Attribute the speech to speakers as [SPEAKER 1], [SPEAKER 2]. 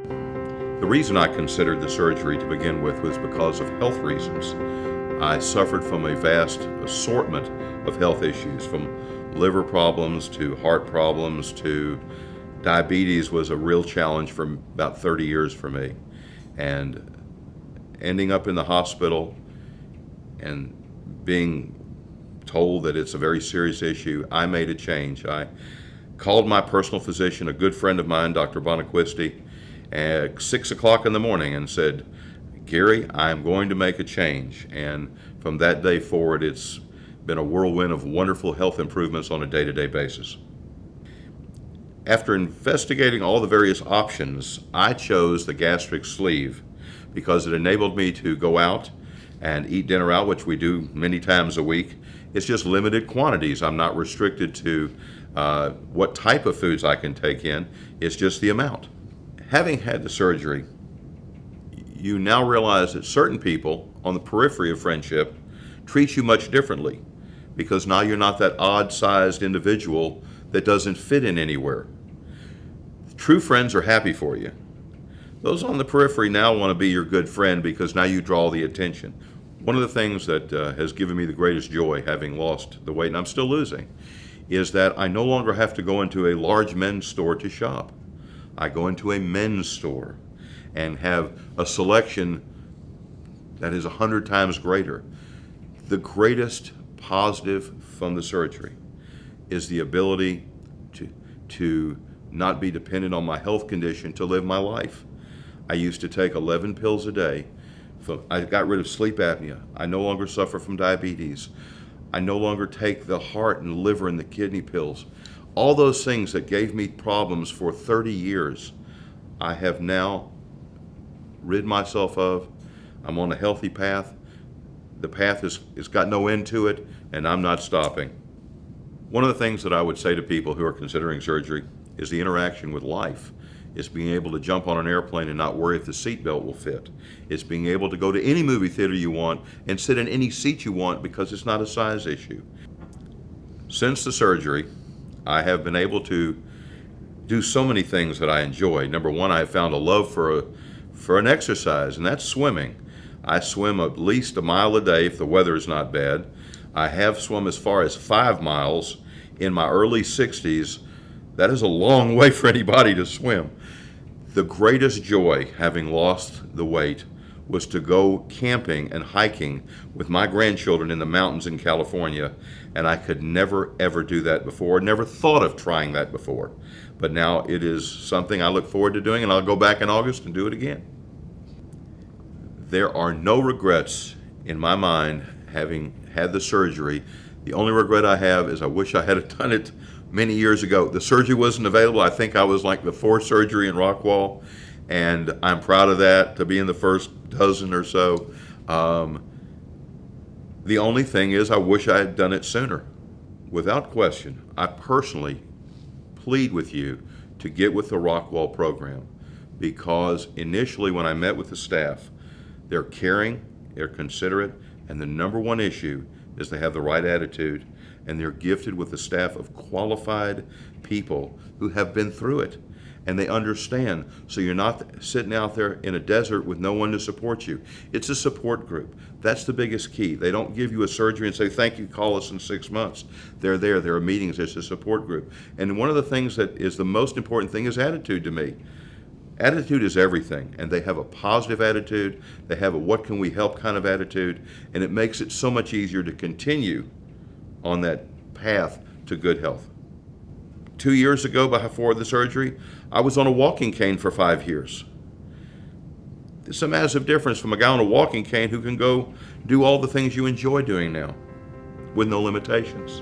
[SPEAKER 1] The reason I considered the surgery to begin with was because of health reasons. I suffered from a vast assortment of health issues, from liver problems to heart problems to diabetes was a real challenge for about 30 years for me. And ending up in the hospital and being told that it's a very serious issue, I made a change. I called my personal physician, a good friend of mine, Dr. Bonaquisti, at 6 o'clock in the morning and said, "Gary, I'm going to make a change." And from that day forward, it's been a whirlwind of wonderful health improvements on a day-to-day basis. After investigating all the various options, I chose the gastric sleeve because it enabled me to go out and eat dinner out, which we do many times a week. It's just limited quantities. I'm not restricted to what type of foods I can take in. It's just the amount. Having had the surgery, you now realize that certain people on the periphery of friendship treat you much differently because now you're not that odd-sized individual that doesn't fit in anywhere. True friends are happy for you. Those on the periphery now want to be your good friend because now you draw the attention. One of the things that has given me the greatest joy, having lost the weight, and I'm still losing, is that I no longer have to go into a large men's store to shop. I go into a men's store and have a selection that is 100 times greater. The greatest positive from the surgery is the ability to not be dependent on my health condition to live my life. I used to take 11 pills a day. I got rid of sleep apnea. I no longer suffer from diabetes. I no longer take the heart and liver and the kidney pills. All those things that gave me problems for 30 years, I have now rid myself of. I'm on a healthy path. The path has got no end to it, and I'm not stopping. One of the things that I would say to people who are considering surgery is the interaction with life. It's being able to jump on an airplane and not worry if the seatbelt will fit. It's being able to go to any movie theater you want and sit in any seat you want because it's not a size issue. Since the surgery, I have been able to do so many things that I enjoy. Number one, I have found a love for an exercise, and that's swimming. I swim at least a mile a day if the weather is not bad. I have swum as far as 5 miles in my early 60s. That is a long way for anybody to swim. The greatest joy, having lost the weight, was to go camping and hiking with my grandchildren in the mountains in California, and I could never, ever do that before. Never thought of trying that before. But now it is something I look forward to doing, and I'll go back in August and do it again. There are no regrets in my mind having had the surgery. The only regret I have is I wish I had done it many years ago. The surgery wasn't available. I think I was like the 4th surgery in Rockwall, and I'm proud of that, to be in the first dozen or so. The only thing is I wish I had done it sooner. Without question, I personally plead with you to get with the Rockwall program because initially when I met with the staff, they're caring, they're considerate, and the number one issue is they have the right attitude, and they're gifted with a staff of qualified people who have been through it, and they understand. So you're not sitting out there in a desert with no one to support you. It's a support group. That's the biggest key. They don't give you a surgery and say, "Thank you, call us in 6 months." They're there. There are meetings. It's a support group. And one of the things that is the most important thing is attitude to me. Attitude is everything, and they have a positive attitude. They have a what can we help kind of attitude, and it makes it so much easier to continue on that path to good health. 2 years ago, before the surgery, I was on a walking cane for 5 years. It's a massive difference from a guy on a walking cane who can go do all the things you enjoy doing now with no limitations.